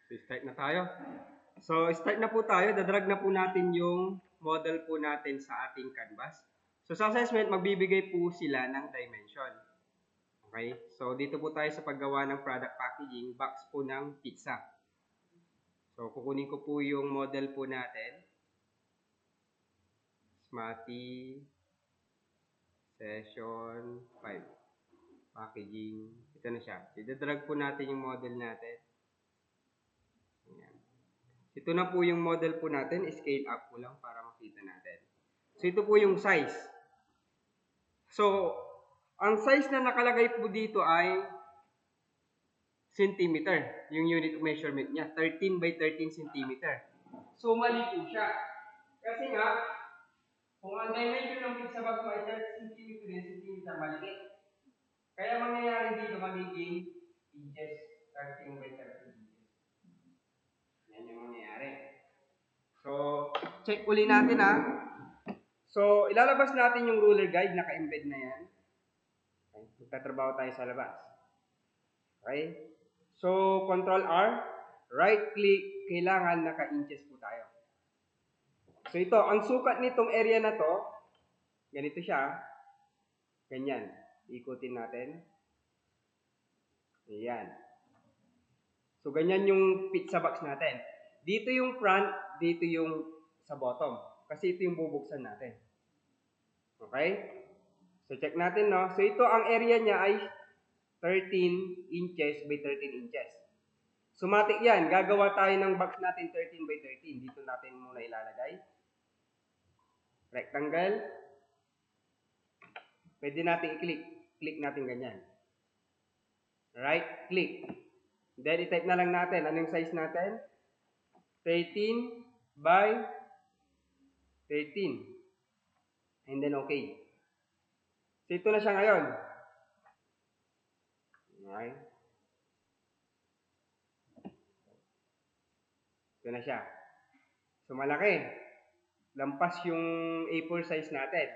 So, start na tayo. So, start na po tayo. Dadrag na po natin yung model po natin sa ating canvas. So, sa assessment, magbibigay po sila ng dimension. Okay? So, dito po tayo sa paggawa ng product packaging, box po ng pizza. So, kukunin ko po yung model po natin. Smarty Session 5. Packaging. Ito na siya. Dadrag po natin yung model natin. Ayan. Ito na po yung model po natin. Scale up po lang para makita natin. So, ito po yung size. So, ang size na nakalagay po dito ay centimeter. Yung unit of measurement niya. 13 by 13 centimeter. So, mali po siya. Kasi nga, kung ang dimension ng pizza bag mo ay 30 centimeter and centimeter, maliit. Kaya mangyayari dito magiging inches. 13 by 13 inches. Yan yung mangyayari. So, check uli natin ha. So, ilalabas natin yung ruler guide. Naka-embed na yan. Okay. Magtatrabaho tayo sa labas. Okay. So, Control R. Right click. Kailangan naka-inches po tayo. So, ito. Ang sukat nitong area na to, ganito siya. Ganyan. Ikutin natin. Ayan. So, ganyan yung pizza box natin. Dito yung front, dito yung sa bottom. Kasi ito yung bubuksan natin. Okay? So, check natin, no? So, ito ang area niya ay 13 inches by 13 inches. Sumatik yan. Gagawa tayo ng box natin 13 by 13. Dito natin muna ilalagay. Rectangle. Pwede natin i-click. Click natin ganyan. Right click. Then, i-type na lang natin. Anong size natin? 13 by 13. And then, okay. So, ito na siya ngayon. Okay. Ito na siya. So, malaki. Lampas yung A4 size natin.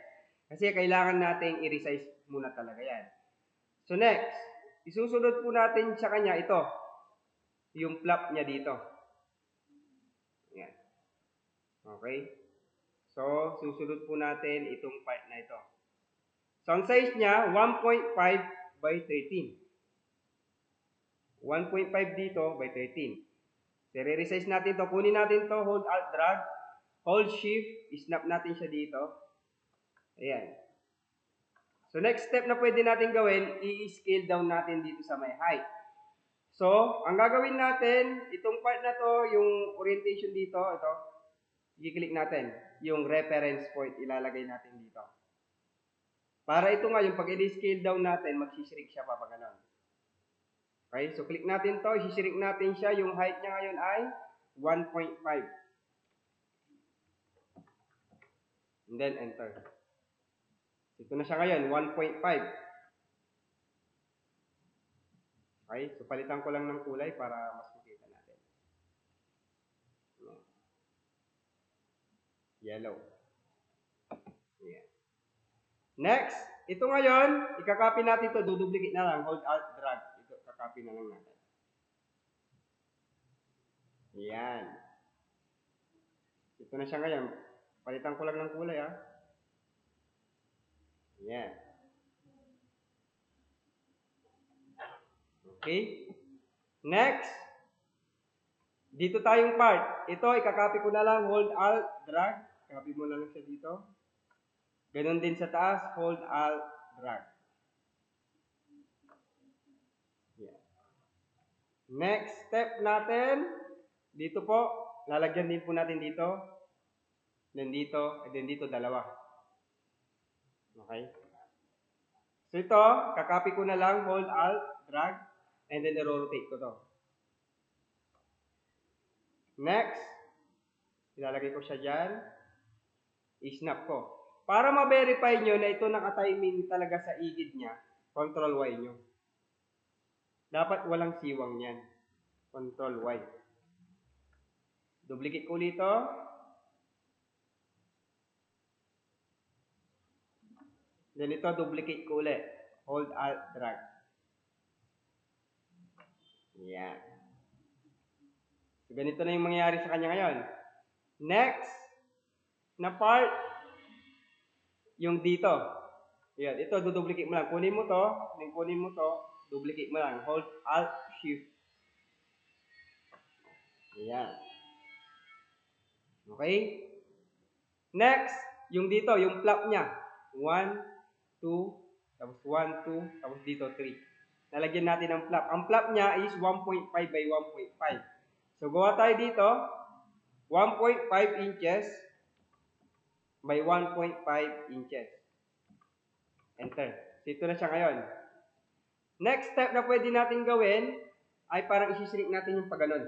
Kasi kailangan natin i-resize muna talaga yan. So, next. Isusunod po natin sa kanya ito. Yung flap niya dito. Yan. Okay. So, susunod po natin itong part na ito. So, ang size niya, 1.5 by 13. 1.5 dito by 13. So, re-resize natin to. Kunin natin to, hold alt drag, hold shift, snap natin siya dito. Ayan. So, next step na pwede natin gawin, i-scale down natin dito sa may height. So, ang gagawin natin, itong part na to, yung orientation dito, ito, i-click natin. Yung reference point, ilalagay natin dito. Para ito nga, yung pag i-scale down natin, mag-shrink siya pa pag ganun. Okay, so click natin to, i-shrink natin siya. Yung height niya ngayon ay 1.5. And then enter. Ito na siya ngayon, 1.5. Okay, so palitan ko lang ng kulay para mas makita natin. Yellow. Yeah. Next, ito ngayon, ikakopy natin ito, duduplicate na lang, hold alt drag. Ito, kakopy na lang natin. Yan. Ito na siya ngayon. Palitan ko lang ng kulay, ha. Yan. Okay. Next. Dito tayong part. Ito, ikakopy ko na lang, hold alt drag. Copy mo na lang siya dito. Ganon din sa taas, hold alt drag. Yan. Next step natin, dito po, lalagyan din po natin dito. Then dito, and then dito dalawa. Okay? So ito, kakopy ko na lang, hold alt, drag, and then i-rotate ko to. Next, ilalagay ko siya dyan, i-snap ko. Para ma-verify nyo na ito naka-timing talaga sa igid niya, Control Y nyo. Dapat walang siwang yan. Control Y. Duplicate ko ulit ito. Then ito, duplicate ko ulit. Hold alt, drag. Yan. ganito na yung mangyayari sa kanya ngayon. Next na part, yung dito. Yan, ito, duduplicate mo lang. Kunin mo to, kunin mo to, duplicate mo lang. Hold Alt Shift. Ayan. Okay? Next, yung dito, yung flap niya. 1, 2, tapos 1, 2, tapos dito 3. Nalagyan natin ang flap. Ang flap niya is 1.5 by 1.5. So, gawa tayo dito, 1.5 inches by 1.5 inches. Enter. So, ito na siya ngayon. Next step na pwede natin gawin ay parang isi-shrink natin yung pagganon.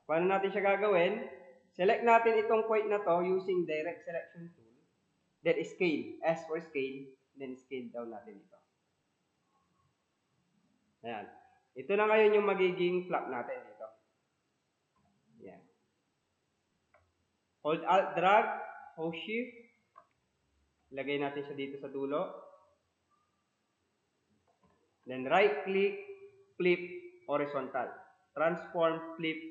Paano natin siya gagawin? Select natin itong point na to using direct selection tool. Then scale. S for scale. Then scale down natin ito. Ayan. Ito na ngayon yung magiging flap natin dito. Ayan. Hold Alt drag. Hold Shift. Lagay natin siya dito sa dulo. Then right click. Flip horizontal. Transform flip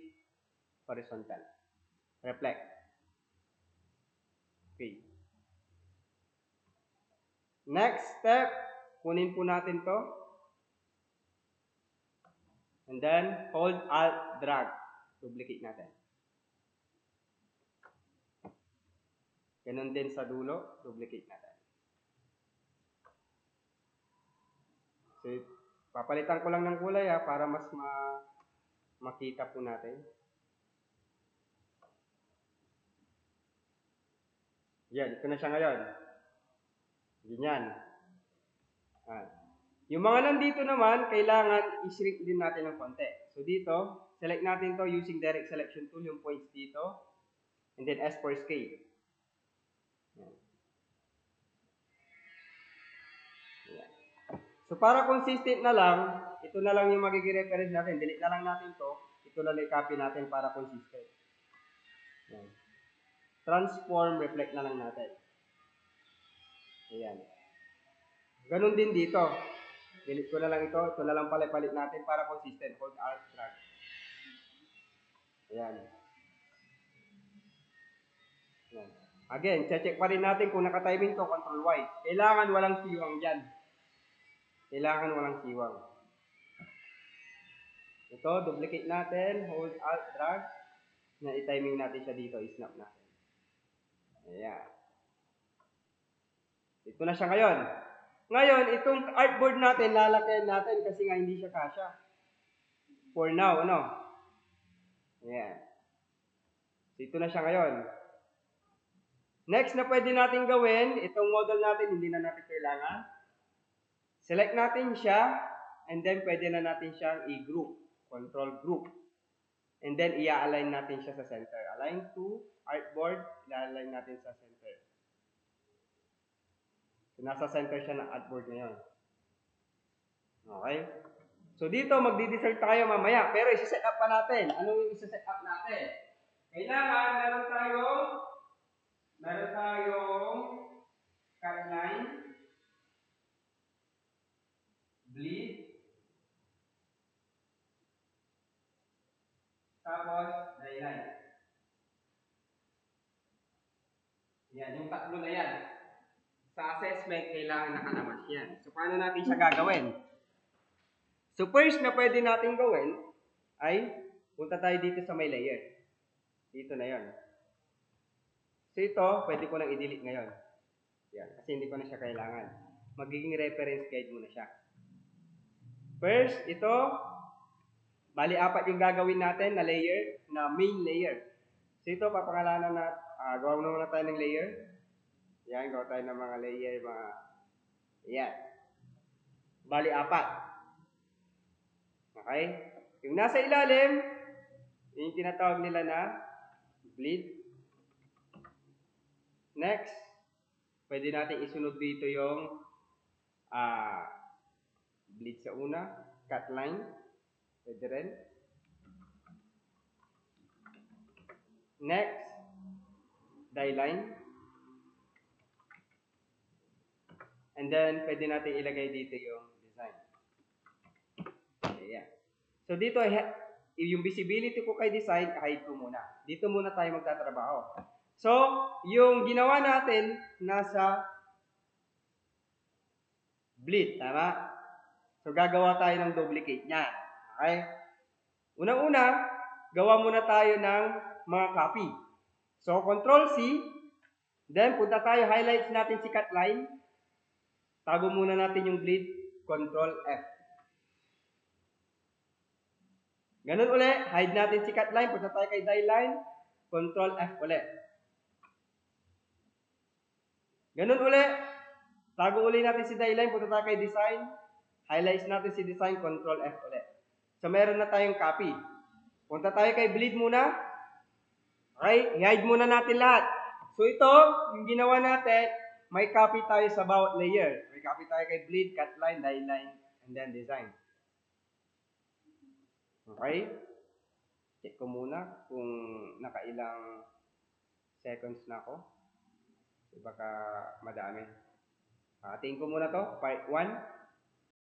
horizontal. Reflect. Okay. Next step, kunin po natin to. And then, hold Alt drag. Duplicate natin. Ganun din sa dulo, duplicate natin. So, papalitan ko lang ng kulay para mas makita po natin. Yan, ito na siya ngayon. Ganyan. Yung mga nandito naman, kailangan i-shrink din natin ng konti. So dito, select natin to using direct selection tool, yung points dito. And then S for scale. Yan. Yan. So para consistent na lang, ito na lang yung magiging reference natin. Delete na lang natin to. Ito na lang copy natin para consistent. Yan. Transform, reflect na lang natin. Ayan. Ganun din dito. Delete ko na lang ito. Ito na lang palit natin para consistent. Hold Alt drag. Ayan. Ayan. Again, check pa rin natin kung naka-timing to, Control Y. Kailangan walang siwang dyan. Kailangan walang siwang. Ito, duplicate natin. Hold Alt drag. Na i-timing natin siya dito. I-snap natin. Ayan. Ito na siya ngayon. Ngayon, itong artboard natin, lalakayan natin kasi nga hindi siya kasya. For now, ano? Ayan. So, ito na siya ngayon. Next na pwede natin gawin, itong model natin, hindi na natin kailangan. Select natin siya, and then pwede na natin siyang i-group. Control group. And then, i-align natin siya sa center. Align to artboard, i-align natin sa center. So, nasa center siya ng artboard ngayon. Okay? So, dito, magdi-dessert tayo mamaya. Pero, isi-set up pa natin. Ano yung isi-set up natin? Kailangan, meron tayong cut line, bleed, tapos die line. Yan, yung tatlo na yan. Sa assessment, kailangan nakalamas yan. So, paano natin siya gagawin? So, first na pwede natin gawin ay punta tayo dito sa may layer. Dito na yon. So, ito, pwede ko lang i-delete ngayon. Yan, kasi hindi ko na siya kailangan. Magiging reference guide mo na siya. First, ito, bali 4 yung gagawin natin na layer, na main layer. So, ito, papangalanan na, gawa muna tayo ng layer. Yan, gawa tayo ng mga layer, yan. Bali 4. Okay? Yung nasa ilalim, yung tinatawag nila na bleed. Next, pwede natin isunod dito yung bleed sa una, cut line, pwede rin. Next, die line. And then, pwede natin ilagay dito yung design. Ayan. So, dito, yung visibility ko kay design, hide ko muna. Dito muna tayo magtatrabaho. So, yung ginawa natin, nasa bleed, tama? So, gagawa tayo ng duplicate niyan. Okay? Unang-una, gawa muna tayo ng mga copy. So, Control C, then punta tayo, highlights natin si cut line. Tago muna natin yung bleed, Control F. Ganun uli, hide natin si cut line, punta tayo kay die line, Control F uli. Ganun uli, tago uli natin si die line, punta tayo kay design, highlights natin si design, Control F uli. So meron na tayong copy. Punta tayo kay bleed muna. Okay, i-hide muna natin lahat. So ito, yung ginawa natin, may copy tayo sa bawat layer. May copy tayo kay bleed, cut line, die line, and then design. Okay? Check ko muna kung nakailang seconds na ako. Baka madami. Tingin ko muna to, part 1.